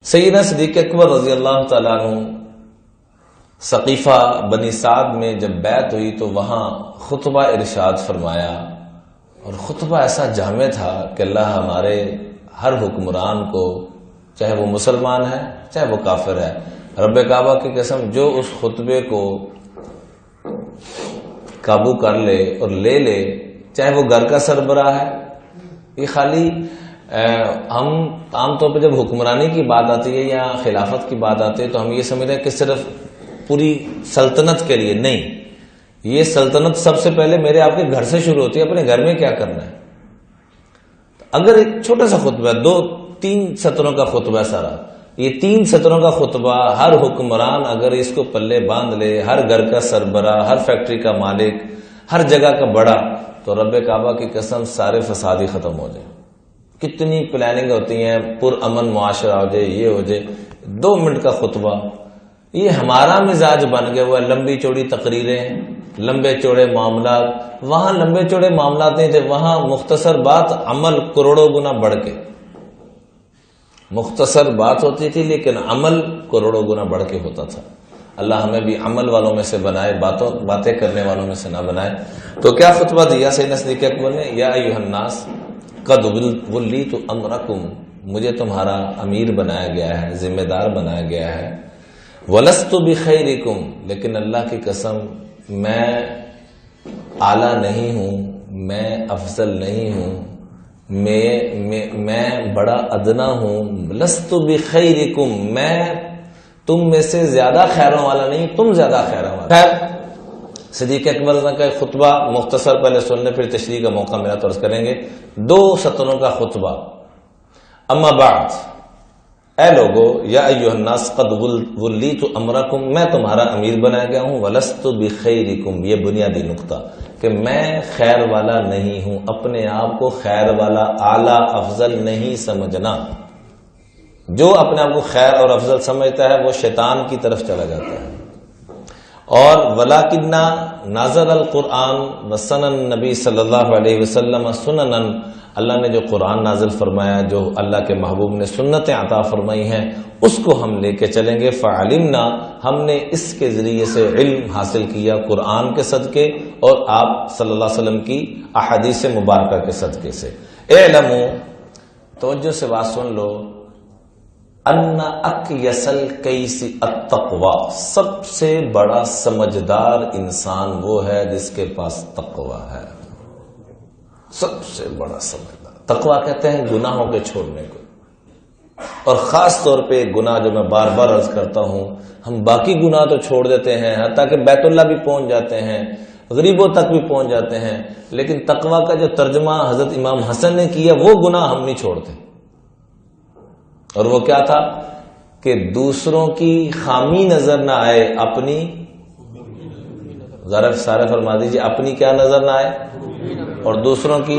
سیدنا صدیق اکبر رضی اللہ تعالیٰ عنہ ثقیفہ بنی سعد میں جب بیعت ہوئی تو وہاں خطبہ ارشاد فرمایا، اور خطبہ ایسا جامع تھا کہ اللہ ہمارے ہر حکمران کو، چاہے وہ مسلمان ہے چاہے وہ کافر ہے، رب کعبہ کی قسم جو اس خطبے کو قابو کر لے اور لے لے، چاہے وہ گھر کا سربراہ ہے، یہ خالی ہم عام طور پہ جب حکمرانی کی بات آتی ہے یا خلافت کی بات آتی ہے تو ہم یہ سمجھتے ہیں کہ صرف پوری سلطنت کے لیے، نہیں، یہ سلطنت سب سے پہلے میرے آپ کے گھر سے شروع ہوتی ہے، اپنے گھر میں کیا کرنا ہے۔ اگر ایک چھوٹا سا خطبہ ہے، 2-3 سطروں کا خطبہ سارا، یہ 3 سطروں کا خطبہ ہر حکمران اگر اس کو پلے باندھ لے، ہر گھر کا سربراہ، ہر فیکٹری کا مالک، ہر جگہ کا بڑا، تو رب کعبہ کی قسم سارے فساد ہی ختم ہو جائے۔ کتنی پلاننگ ہوتی ہیں، پر امن معاشرہ ہو جائے، یہ ہو جائے، 2 منٹ کا خطبہ۔ یہ ہمارا مزاج بن گیا ہوا ہے، لمبی چوڑی تقریریں، لمبے چوڑے معاملات۔ وہاں لمبے چوڑے معاملات نہیں تھے، وہاں مختصر بات عمل کروڑوں گنا بڑھ کے، مختصر بات ہوتی تھی لیکن عمل کروڑوں گنا بڑھ کے ہوتا تھا۔ اللہ ہمیں بھی عمل والوں میں سے بنائے، باتیں کرنے والوں میں سے نہ بنائے۔ تو کیا خطبہ دیا سیدنا صدیق اکبر نے؟ یا ایھا الناس قد ولیت امرکم، مجھے تمہارا امیر بنایا گیا ہے، ذمہ دار بنایا گیا ہے۔ ولست بخیرکم، لیکن اللہ کی قسم میں اعلیٰ نہیں ہوں، میں افضل نہیں ہوں، میں بڑا ادنا ہوں۔ لست بخیرکم، میں تم میں سے زیادہ خیروں والا نہیں، تم زیادہ خیروں والا۔ خیر، صدیق اکبر کا خطبہ مختصر پہلے سننے پھر تشریح کا موقع ملا تو عرض کریں گے۔ 2 سطروں کا خطبہ۔ اما بعد، اے لوگو، یا ایھا الناس قد ولیت امرکم، میں تمہارا امیر بنایا گیا ہوں۔ ولست بخیرکم، یہ بنیادی نقطہ کہ میں خیر والا نہیں ہوں، اپنے آپ کو خیر والا، اعلیٰ، افضل نہیں سمجھنا۔ جو اپنے آپ کو خیر اور افضل سمجھتا ہے وہ شیطان کی طرف چلا جاتا ہے۔ اور وَلَكِنَّ نَزَلَ الْقُرْآنَ وَسَنَّ النَّبِي صلی اللہ علیہ وسلم سُنَنًا، اللہ نے جو قرآن نازل فرمایا، جو اللہ کے محبوب نے سنتیں عطا فرمائی ہیں، اس کو ہم لے کے چلیں گے۔ فَعَلِمْنَا، ہم نے اس کے ذریعے سے علم حاصل کیا، قرآن کے صدقے اور آپ صلی اللہ علیہ وسلم کی احادیث مبارکہ کے صدقے سے۔ اعلموا، توجہ سے بات سن لو، ان اکیس الکیس التقوی، سب سے بڑا سمجھدار انسان وہ ہے جس کے پاس تقوی ہے۔ سب سے بڑا سمجھدار، تقوی کہتے ہیں گناہوں کے چھوڑنے کو، اور خاص طور پہ گناہ جو میں بار بار عرض کرتا ہوں، ہم باقی گناہ تو چھوڑ دیتے ہیں، حتیٰ کہ بیت اللہ بھی پہنچ جاتے ہیں، غریبوں تک بھی پہنچ جاتے ہیں، لیکن تقوی کا جو ترجمہ حضرت امام حسن نے کیا وہ گناہ ہم نہیں چھوڑتے۔ اور وہ کیا تھا کہ دوسروں کی خامی نظر نہ آئے، اپنی، ذرا سارے فرما دیجیے، اپنی کیا نظر نہ آئے، اور دوسروں کی